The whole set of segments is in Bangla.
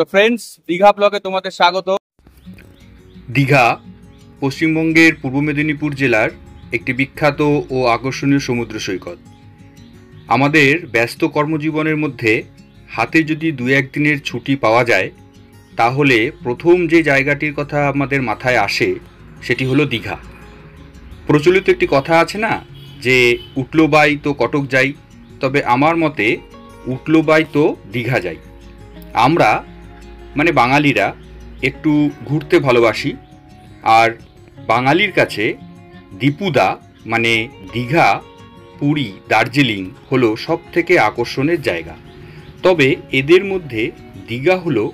তো ফ্রেন্ডস, দীঘা ব্লগে তোমাদের স্বাগত। দীঘা পশ্চিমবঙ্গের পূর্ব মেদিনীপুর জেলার একটি বিখ্যাত ও আকর্ষণীয় সমুদ্র সৈকত। আমাদের ব্যস্ত কর্মজীবনের মধ্যে হাতে যদি 2-1 দিনের ছুটি পাওয়া যায়, তাহলে প্রথম যে জায়গাটির কথা আমাদের মাথায় আসে সেটি হলো দীঘা। প্রচলিত একটি কথা আছে না, যে উঠলো বাই তো কটক যাই, তবে আমার মতে উঠলো বাই তো দীঘা যাই। আমরা মানে বাঙালিরা একটু ঘুরতে ভালোবাসি, আর বাঙালির কাছে দীপুদা মানে দীঘা, পুরী, দার্জিলিং হলো সব থেকে আকর্ষণের জায়গা। তবে এদের মধ্যে দীঘা হলো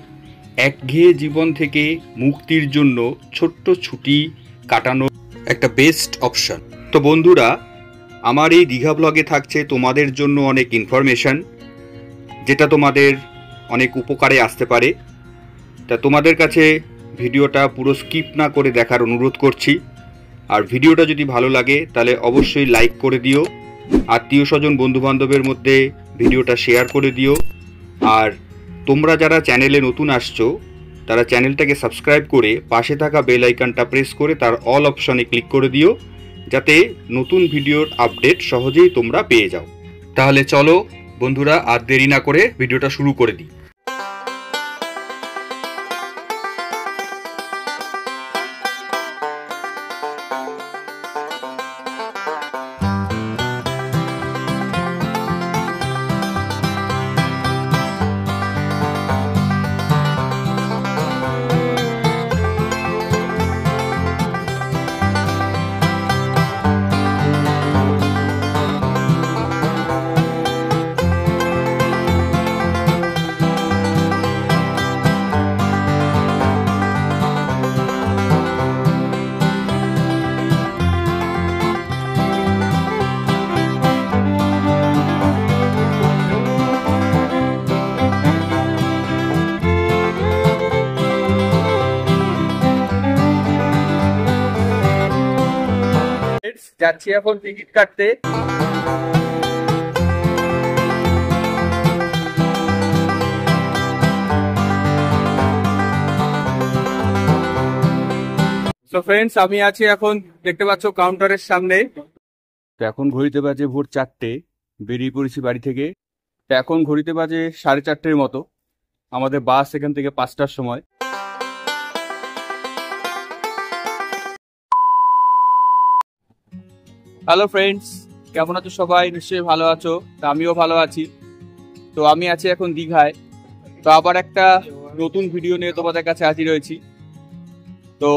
একঘেয়ে জীবন থেকে মুক্তির জন্য ছোট্ট ছুটি কাটানোর একটা বেস্ট অপশন। তো বন্ধুরা, আমার এই দীঘা ব্লগে থাকছে তোমাদের জন্য অনেক ইনফরমেশন, যেটা তোমাদের অনেক উপকারে আসতে পারে। তা তোমাদের কাছে ভিডিওটা পুরো স্কিপ না করে দেখার অনুরোধ করছি। আর ভিডিওটা যদি ভালো লাগে তাহলে অবশ্যই লাইক করে দিও, আত্মীয় স্বজন বন্ধুবান্ধবের মধ্যে ভিডিওটা শেয়ার করে দিও। আর তোমরা যারা চ্যানেলে নতুন আসছো তারা চ্যানেলটাকে সাবস্ক্রাইব করে পাশে থাকা বেল আইকনটা প্রেস করে তার অল অপশনে ক্লিক করে দিও, যাতে নতুন ভিডিওর আপডেট সহজেই তোমরা পেয়ে যাও। তাহলে চলো বন্ধুরা, আর দেরি না করে ভিডিওটা শুরু করে দিই। যাচ্ছি এখন টিকিট কাটতে। তো ফ্রেন্ডস, আমি আছি এখন, দেখতে পাচ্ছ, কাউন্টারের সামনে। তো এখন ঘড়িতে বাজে ভোর 4টে, বেরিয়ে পড়েছি বাড়ি থেকে। তো এখন ঘড়িতে বাজে 4:30 মতো। আমাদের বাস এখান থেকে 5টার সময়। হ্যালো ফ্রেন্ডস, কেমন আছো সবাই? নিশ্চয়ই ভালো আছো। তো আমিও ভালো আছি। তো আমি আছি এখন দীঘায়। তো আবার একটা নতুন ভিডিও নিয়ে তোমাদের কাছে হাজির হয়েছি। তো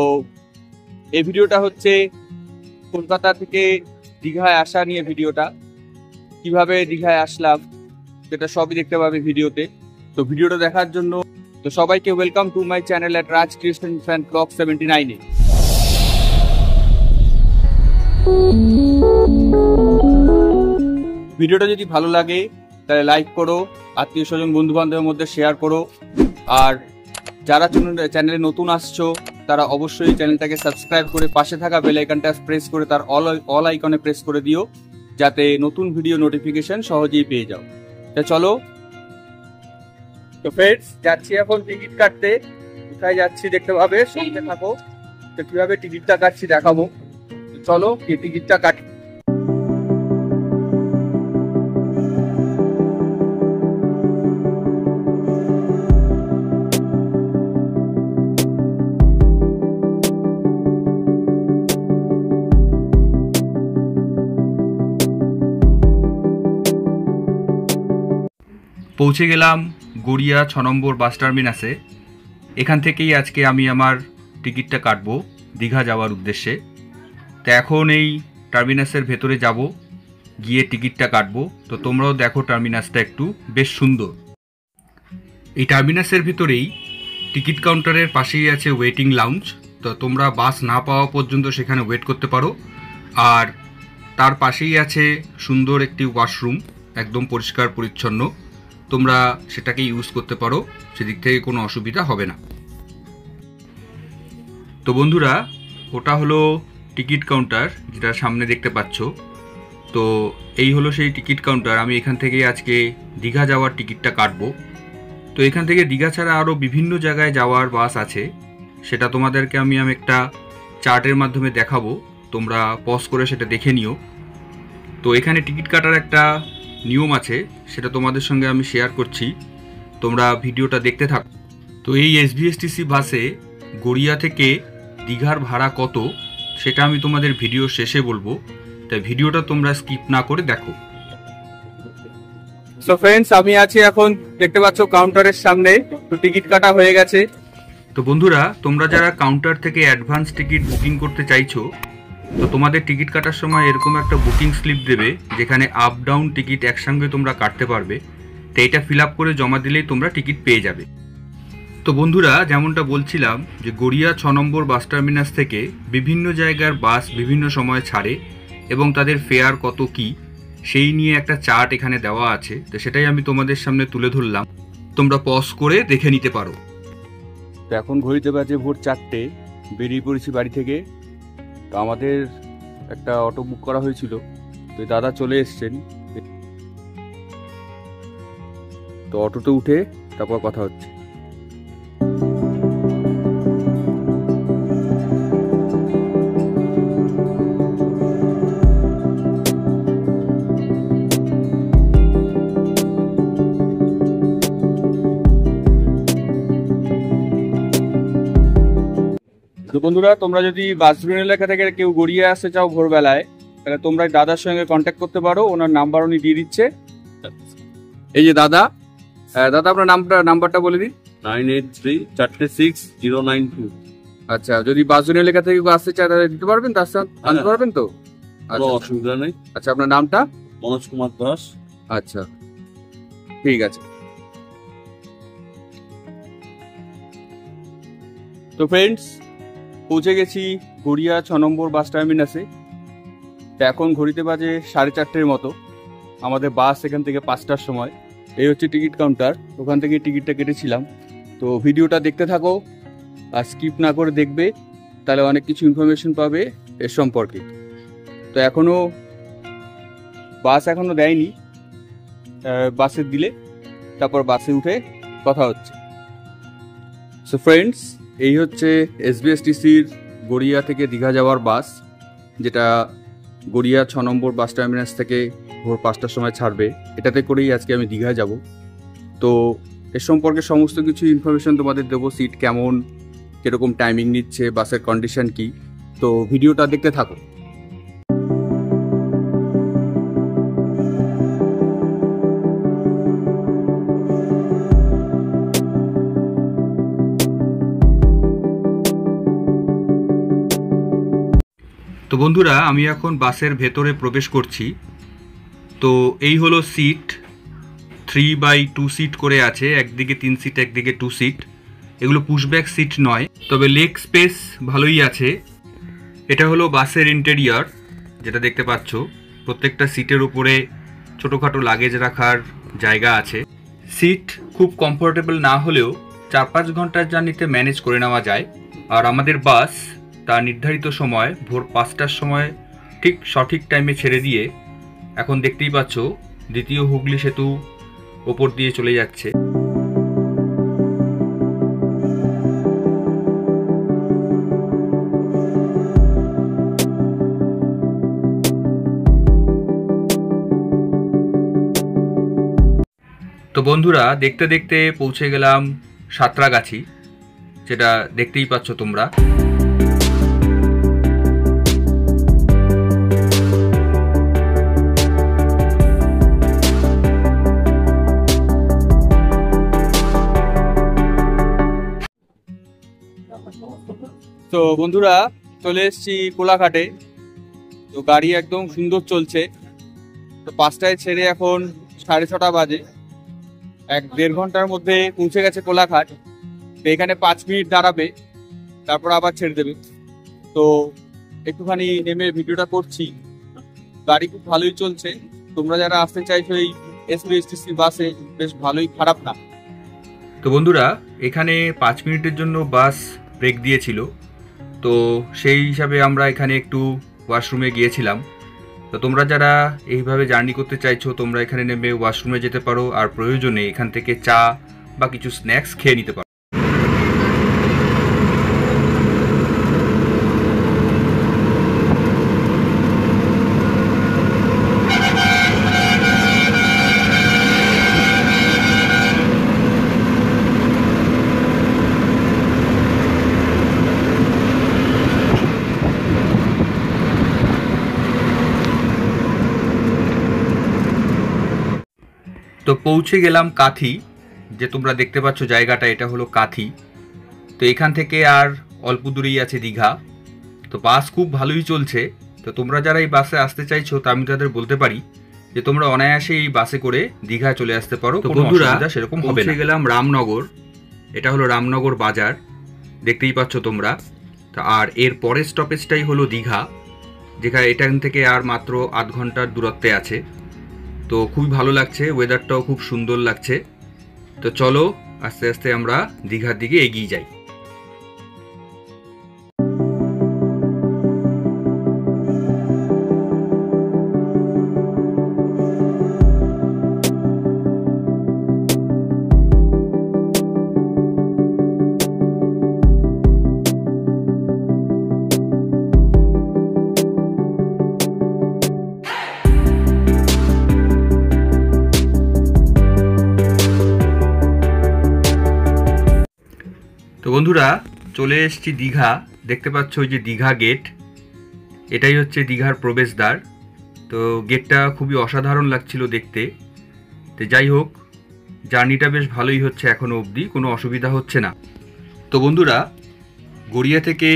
এই ভিডিওটা হচ্ছে কলকাতা থেকে দীঘায় আসা নিয়ে ভিডিওটা। কিভাবে দীঘায় আসলাম সেটা সবই দেখতে পাবে ভিডিওতে। তো ভিডিওটা দেখার জন্য তো সবাইকে welcome to my channel at Raj Krishna fan blog 79-এ। ভিডিওটা যদি ভালো লাগে তাহলে লাইক করো, আত্মীয় স্বজন বন্ধু বান্ধবের মধ্যে শেয়ার করো। আর যারা চ্যানেলে নতুন আসছো তারা অবশ্যই চ্যানেলটাকে সাবস্ক্রাইব করে পাশে থাকা বেল আইকনটা প্রেস করে তার অল আইকনে প্রেস করে দিও, যাতে নতুন ভিডিও নোটিফিকেশন সহজেই পেয়ে যাও। তো চলো। তো ফ্রেন্ডস, যাচ্ছি এখন টিকিট কাটতে। কোথায় যাচ্ছি দেখতে পাবে, সঙ্গে থাকো। তো কিভাবে টিকিটটা কাটছি দেখাবো। চলো কি টিকিটটা কাটি। পৌঁছে গেলাম গড়িয়া 6 নম্বর বাস টার্মিনাসে। এখান থেকেই আজকে আমি আমার টিকিটটা কাটবো দীঘা যাওয়ার উদ্দেশ্যে। তো এখন এই টার্মিনাসের ভেতরে যাব, গিয়ে টিকিটটা কাটবো। তো তোমরাও দেখো, টার্মিনাসটা একটু বেশ সুন্দর। এই টার্মিনাসের ভিতরেই টিকিট কাউন্টারের পাশেই আছে ওয়েটিং লাউঞ্জ। তো তোমরা বাস না পাওয়া পর্যন্ত সেখানে ওয়েট করতে পারো। আর তার পাশেই আছে সুন্দর একটি ওয়াশরুম, একদম পরিষ্কার পরিচ্ছন্ন। তোমরা সেটাকে ইউজ করতে পারো, সেদিক থেকে কোনো অসুবিধা হবে না। তো বন্ধুরা, ওটা হলো টিকিট কাউন্টার, যেটা সামনে দেখতে পাচ্ছ। তো এই হলো সেই টিকিট কাউন্টার। আমি এখান থেকে আজকে দীঘা যাওয়ার টিকিটটা কাটবো। তো এখান থেকে দীঘা ছাড়া আরও বিভিন্ন জায়গায় যাওয়ার বাস আছে, সেটা তোমাদেরকে আমি একটা চার্টের মাধ্যমে দেখাবো, তোমরা পজ করে সেটা দেখে নিও। তো এখানে টিকিট কাটার একটা নিয়ম আছে, সেটা তোমাদের সঙ্গে আমি শেয়ার করছি, তোমরা ভিডিওটা দেখতে থাকো। তো এই এসবিএসটিসি বাসে গড়িয়া থেকে দীঘার ভাড়া কত সেটা আমি তোমাদের ভিডিও শেষে বলবো, তাই ভিডিওটা তোমরা স্কিপ না করে দেখো। সো ফ্রেন্ডস, আমি আছি এখন, দেখতে পাচ্ছ কাউন্টারের সামনে। তো টিকিট কাটা হয়ে গেছে। তো বন্ধুরা, তোমরা যারা কাউন্টার থেকে অ্যাডভান্স টিকিট বুকিং করতে চাইছো, তো তোমাদের টিকিট কাটার সময় এরকম একটা বুকিং স্লিপ দেবে, যেখানে আপ ডাউন টিকিট একসঙ্গে তোমরা কাটতে পারবে। তো এটা ফিল আপ করে জমা দিলেই তোমরা টিকিট পেয়ে যাবে। তো বন্ধুরা, যেমনটা বলছিলাম যে গড়িয়া 6 নম্বর বাস টার্মিনাস থেকে বিভিন্ন জায়গার বাস বিভিন্ন সময় ছাড়ে এবং তাদের ফেয়ার কত কি সেই নিয়ে একটা চার্ট এখানে দেওয়া আছে। তো সেটাই আমি তোমাদের সামনে তুলে ধরলাম, তোমরা পজ করে দেখে নিতে পারো। তো এখন ঘড়িতে বাজে ভোর 4টে, বেরিয়ে পড়েছি বাড়ি থেকে। তো আমাদের একটা অটো বুক করা হয়েছিল, তো দাদা চলে এসছেন। তো অটোতে উঠে তারপর কথা হচ্ছে। তো বন্ধুরা, তোমরা যদি বাসগ্রিন এলাকা থেকে কেউ গড়িয়ে আসতে চাও ভোরবেলায়, তাহলে তোমরা দাদার সঙ্গে কন্ট্যাক্ট করতে পারো, ওনার নাম্বার উনি দিয়ে দিচ্ছে। এই যে দাদা, দাদা আপনার নাম্বারটা বলে দিন। 983-460-092। আচ্ছা, যদি বাসগ্রিন এলাকা থেকে কেউ আসতে চায় তাহলে দিতে পারবেন, তার সাথে আনতে পারবেন তো? কোনো অসুবিধা নেই। আচ্ছা, আপনার নামটা? মনোজ কুমার দাস। আচ্ছা, ঠিক আছে। তো ফ্রেন্ডস, পৌঁছে গেছি গড়িয়া 6 নম্বর বাস টার্মিনাসে। তো এখন ঘড়িতে বাজে 4:30 মতো। আমাদের বাস এখান থেকে 5টার সময়। এই হচ্ছে টিকিট কাউন্টার, ওখান থেকে টিকিটটা কেটেছিলাম। তো ভিডিওটা দেখতে থাকো আর স্কিপ না করে দেখবে, তাহলে অনেক কিছু ইনফরমেশন পাবে এর সম্পর্কে। তো বাস এখনো দেয়নি, বাসে দিলে তারপর বাসে উঠে কথা হচ্ছে। সো ফ্রেন্ডস, এই হচ্ছে এসবিএসটিসির গড়িয়া থেকে দীঘা যাওয়ার বাস, যেটা গড়িয়া 6 নম্বর বাস টার্মিনাস থেকে ভোর 5টার সময় ছাড়বে। এটাতে করেই আজকে আমি দীঘায় যাব। তো এর সম্পর্কে সমস্ত কিছু ইনফরমেশন তোমাদের দেবো, সিট কেমন, কীরকম টাইমিং নিচ্ছে, বাসের কন্ডিশন কি। তো ভিডিওটা দেখতে থাকো। তো বন্ধুরা, আমি এখন বাসের ভেতরে প্রবেশ করছি। তো এই হলো সিট, 3/2 সিট করে আছে, একদিকে 3 সিট একদিকে 2 সিট। এগুলো পুশব্যাক সিট নয়, তবে লেগ স্পেস ভালোই আছে। এটা হলো বাসের ইন্টেরিয়র, যেটা দেখতে পাচ্ছ। প্রত্যেকটা সিটের উপরে ছোটোখাটো লাগেজ রাখার জায়গা আছে। সিট খুব কমফোর্টেবল না হলেও 4-5 ঘন্টার জার্নিতে ম্যানেজ করে নেওয়া যায়। আর আমাদের বাস তার নির্ধারিত সময় ভোর 5টার সময় ঠিক সঠিক টাইমে ছেড়ে দিয়ে এখন দেখতেই পাচ্ছ দ্বিতীয় হুগলি সেতু ওপর দিয়ে চলে যাচ্ছে। তো বন্ধুরা, দেখতে দেখতে পৌঁছে গেলাম সাঁতরাগাছি, যেটা দেখতেই পাচ্ছ তোমরা। তো বন্ধুরা, চলে এসেছি কোলাঘাটে। তো গাড়ি একদম সুন্দর চলছে। তো 5টায় ছেড়ে এখন 6:30 বাজে। 1-1.5 ঘন্টার মধ্যে পৌঁছে গেছে কোলাঘাট। তো এখানে 5 মিনিট দাঁড়াবে, তারপর আবার ছেড়ে দেবে। তো একটুখানি নেমে ভিডিওটা করছি। গাড়ি খুব ভালোই চলছে। তোমরা যারা আসতে চাইছো এই এসবিএসটিসি বাসে, বেশ ভালোই, খারাপ না। তো বন্ধুরা, এখানে 5 মিনিটের জন্য বাস ব্রেক দিয়েছিল, তো সেই হিসাবে আমরা এখানে একটু ওয়াশরুমে গিয়েছিলাম। তো তোমরা যারা এইভাবে জার্নি করতে চাইছো, তোমরা এখানে নেমে ওয়াশরুমে যেতে পারো। আর প্রয়োজনে এখান থেকে চা বা কিছু স্ন্যাক্স খেয়ে নিতে পারো। তো পৌঁছে গেলাম কাথি, যে তোমরা দেখতে পাচ্ছ জায়গাটা, এটা হলো কাথি। তো এখান থেকে আর অল্প দূরেই আছে দীঘা। তো বাস খুব ভালোই চলছে। তো তোমরা যারা এই বাসে আসতে চাইছো, তা আমি তাদের বলতে পারি যে তোমরা অনায়াসে এই বাসে করে দীঘা চলে আসতে পারো, কোনো অসুবিধা সেরকম হবে না। পৌঁছে গেলাম রামনগর, এটা হলো রামনগর বাজার, দেখতেই পাচ্ছ তোমরা। আর এর পরের স্টপেজটাই হলো দীঘা, যেখানে এখান থেকে আর মাত্র আধ ঘন্টার দূরত্বে আছে। তো খুবই ভালো লাগছে, ওয়েদারটাও খুব সুন্দর লাগছে। তো চলো আস্তে আস্তে আমরা দীঘার দিকে এগিয়ে যাই। তো বন্ধুরা, চলে এসেছি দীঘা। দেখতে পাচ্ছ ওই যে দীঘা গেট, এটাই হচ্ছে দীঘার প্রবেশদ্বার। তো গেটটা খুবই অসাধারণ লাগছিল দেখতে। তো যাই হোক, জার্নিটা বেশ ভালোই হচ্ছে, এখনও অবধি কোনো অসুবিধা হচ্ছে না। তো বন্ধুরা, গড়িয়া থেকে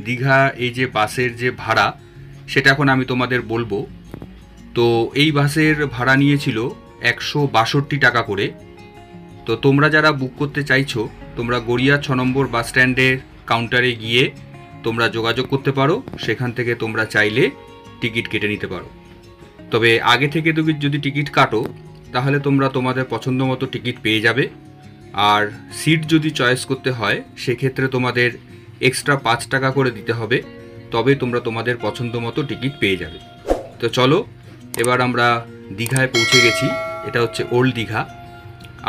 দীঘা এই যে বাসের যে ভাড়া, সেটা এখন আমি তোমাদের বলবো। তো এই বাসের ভাড়া নিয়েছিল 162 টাকা করে। তো তোমরা যারা বুক করতে চাইছো, তোমরা গড়িয়া 6 নম্বর বাস স্ট্যান্ডের কাউন্টারে গিয়ে তোমরা যোগাযোগ করতে পারো। সেখান থেকে তোমরা চাইলে টিকিট কেটে নিতে পারো। তবে আগে থেকে যদি টিকিট কাটো, তাহলে তোমরা তোমাদের পছন্দ মতো টিকিট পেয়ে যাবে। আর সিট যদি চয়েস করতে হয়, সেক্ষেত্রে তোমাদের এক্সট্রা 5 টাকা করে দিতে হবে, তবে তোমরা তোমাদের পছন্দ মতো টিকিট পেয়ে যাবে। তো চলো, এবার আমরা দীঘায় পৌঁছে গেছি। এটা হচ্ছে ওল্ড দীঘা,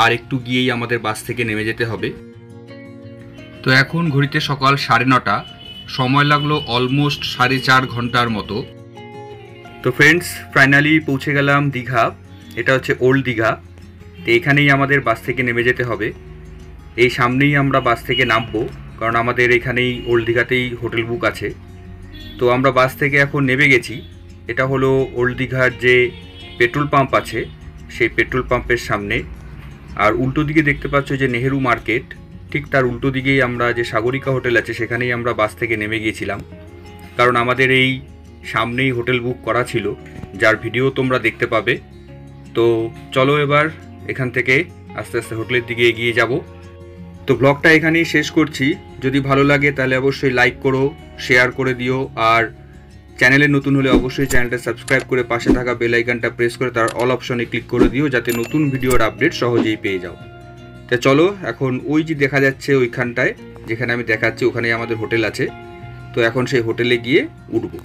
আর একটু গিয়েই আমাদের বাস থেকে নেমে যেতে হবে। তো এখন ঘড়িতে সকাল 9:30, সময় লাগলো অলমোস্ট 4.5 ঘন্টার মতো। তো ফ্রেন্ডস, ফাইনালি পৌঁছে গেলাম দীঘা। এটা হচ্ছে ওল্ড দীঘা। তো এখানেই আমাদের বাস থেকে নেমে যেতে হবে। এই সামনেই আমরা বাস থেকে নামবো, কারণ আমাদের এখানেই ওল্ড দীঘাতেই হোটেল বুক আছে। তো আমরা বাস থেকে এখন নেমে গেছি। এটা হলো ওল্ড দীঘার যে পেট্রোল পাম্প আছে, সেই পেট্রোল পাম্পের সামনে। আর উল্টো দিকে দেখতে পাচ্ছ যে নেহেরু মার্কেট, ঠিক তার উল্টো দিকেই আমরা যে সাগরিকা হোটেল আছে, সেখানেই আমরা বাস থেকে নেমে গিয়েছিলাম। কারণ আমাদের এই সামনেই হোটেল বুক করা ছিল, যার ভিডিও তোমরা দেখতে পাবে। তো চলো এবার এখান থেকে আস্তে আস্তে হোটেলের দিকে এগিয়ে যাব। তো ব্লগটা এখানেই শেষ করছি। যদি ভালো লাগে তাহলে অবশ্যই লাইক করো, শেয়ার করে দিও। আর চ্যানেলে নতুন হলে অবশ্যই চ্যানেলটা সাবস্ক্রাইব করে পাশে থাকা বেল আইকনটা প্রেস করে তার অল অপশনে ক্লিক করে দিও, যাতে নতুন ভিডিওর আপডেট সহজেই পেয়ে যাও। তো চলো, এখন ওই যে দেখা যাচ্ছে ওইখানটায় যেখানে আমি দেখাচ্ছি, ওখানেই আমাদের হোটেল আছে। তো এখন সেই হোটেলে গিয়ে উঠবো।